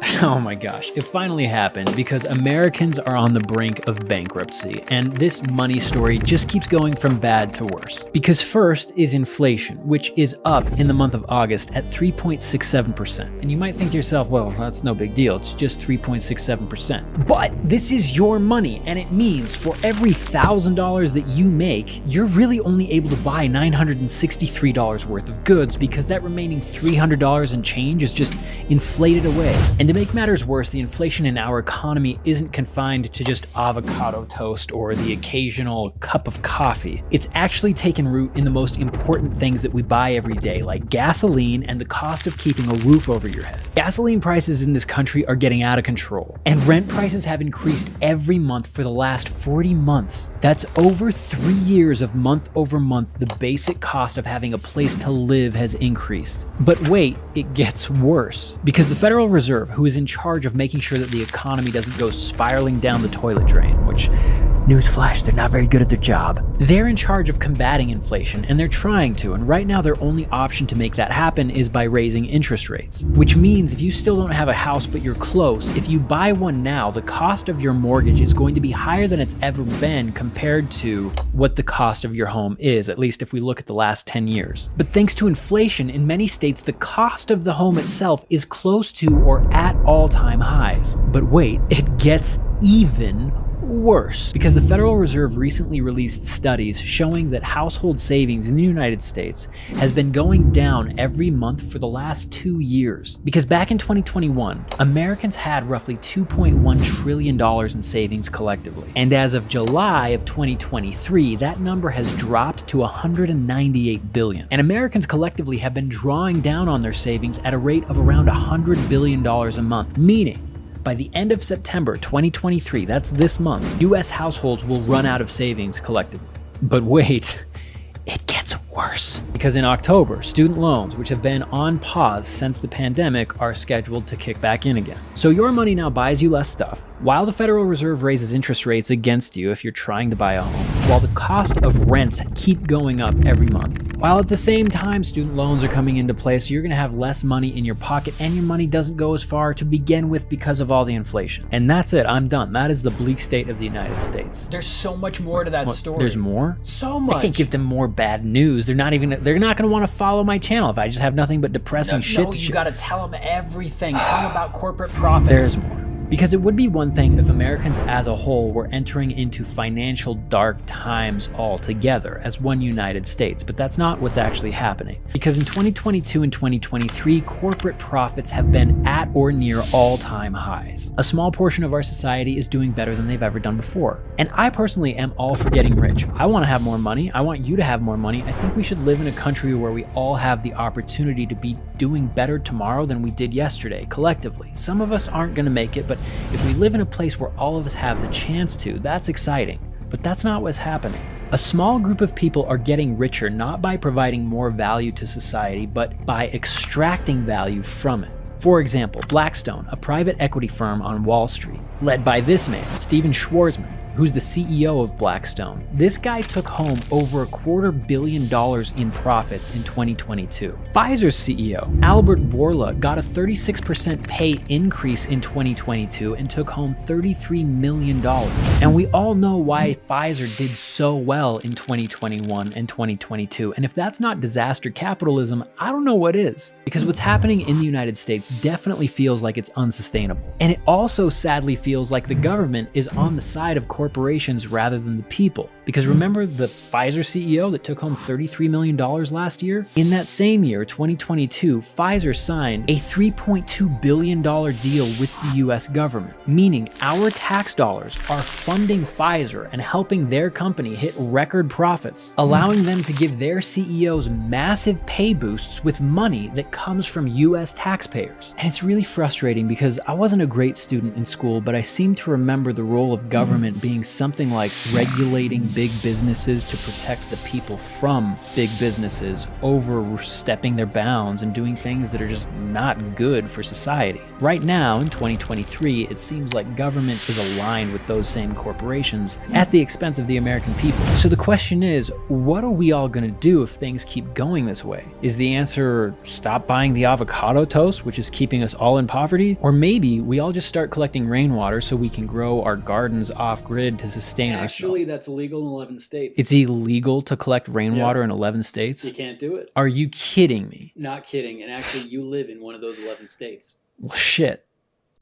Oh my gosh, it finally happened because Americans are on the brink of bankruptcy, and this money story just keeps going from bad to worse. Because first is inflation, which is up in the month of August at 3.67%. And you might think to yourself, well, that's no big deal, it's just 3.67%. But this is your money, and it means for every $1,000 that you make, you're really only able to buy $963 worth of goods because that remaining $300 and change is just inflated away. And to make matters worse, the inflation in our economy isn't confined to just avocado toast or the occasional cup of coffee. It's actually taken root in the most important things that we buy every day, like gasoline and the cost of keeping a roof over your head. Gasoline prices in this country are getting out of control, and rent prices have increased every month for the last 40 months. That's over 3 years of month over month, the basic cost of having a place to live has increased. But wait, it gets worse, because the Federal Reserve, who is in charge of making sure that the economy doesn't go spiraling down the toilet drain, which, newsflash, they're not very good at their job. They're in charge of combating inflation, and they're trying to, and right now their only option to make that happen is by raising interest rates. Which means if you still don't have a house but you're close, if you buy one now, the cost of your mortgage is going to be higher than it's ever been compared to what the cost of your home is, at least if we look at the last 10 years. But thanks to inflation, in many states, the cost of the home itself is close to or at all-time highs. But wait, it gets even worse, because the Federal Reserve recently released studies showing that household savings in the United States has been going down every month for the last 2 years. Because back in 2021, Americans had roughly $2.1 trillion in savings collectively. And as of July of 2023, that number has dropped to $198 billion. And Americans collectively have been drawing down on their savings at a rate of around $100 billion a month, meaning by the end of September 2023, that's this month, US households will run out of savings collectively. But wait, it gets worse. Because in October, student loans, which have been on pause since the pandemic, are scheduled to kick back in again. So your money now buys you less stuff, while the Federal Reserve raises interest rates against you if you're trying to buy a home, while the cost of rents keep going up every month. While at the same time, student loans are coming into play, so you're gonna have less money in your pocket, and your money doesn't go as far to begin with because of all the inflation. And that's it, I'm done. That is the bleak state of the United States. There's so much more to that story. There's more? So much. I can't give them more bad news. They're not gonna want to follow my channel if I just have nothing but depressing shit to you share. gotta tell them everything. Tell them about corporate profits. There's more. Because it would be one thing if Americans as a whole were entering into financial dark times altogether as one United States, but that's not what's actually happening. Because in 2022 and 2023, corporate profits have been at or near all-time highs. A small portion of our society is doing better than they've ever done before. And I personally am all for getting rich. I want to have more money. I want you to have more money. I think we should live in a country where we all have the opportunity to be doing better tomorrow than we did yesterday, collectively. Some of us aren't going to make it, but if we live in a place where all of us have the chance to, that's exciting. But that's not what's happening. A small group of people are getting richer not by providing more value to society, but by extracting value from it. For example, Blackstone, a private equity firm on Wall Street, led by this man, Stephen Schwarzman, who's the CEO of Blackstone. This guy took home over $250 million in profits in 2022. Pfizer's CEO, Albert Bourla, got a 36% pay increase in 2022 and took home $33 million. And we all know why Pfizer did so well in 2021 and 2022. And if that's not disaster capitalism, I don't know what is. Because what's happening in the United States definitely feels like it's unsustainable. And it also sadly feels like the government is on the side of corporations rather than the people. Because remember the Pfizer CEO that took home $33 million last year? In that same year, 2022, Pfizer signed a $3.2 billion deal with the US government, meaning our tax dollars are funding Pfizer and helping their company hit record profits, allowing them to give their CEOs massive pay boosts with money that comes from US taxpayers. And it's really frustrating because I wasn't a great student in school, but I seem to remember the role of government being being something like regulating big businesses to protect the people from big businesses overstepping their bounds and doing things that are just not good for society. Right now, in 2023, it seems like government is aligned with those same corporations at the expense of the American people. So the question is, what are we all going to do if things keep going this way? Is the answer stop buying the avocado toast, which is keeping us all in poverty? Or maybe we all just start collecting rainwater so we can grow our gardens off-grid to sustain Actually, ourselves? that's illegal in 11 states. It's illegal to collect rainwater in 11 states? You can't do it. Are you kidding me? Not kidding. And actually, you live in one of those 11 states. Well, shit.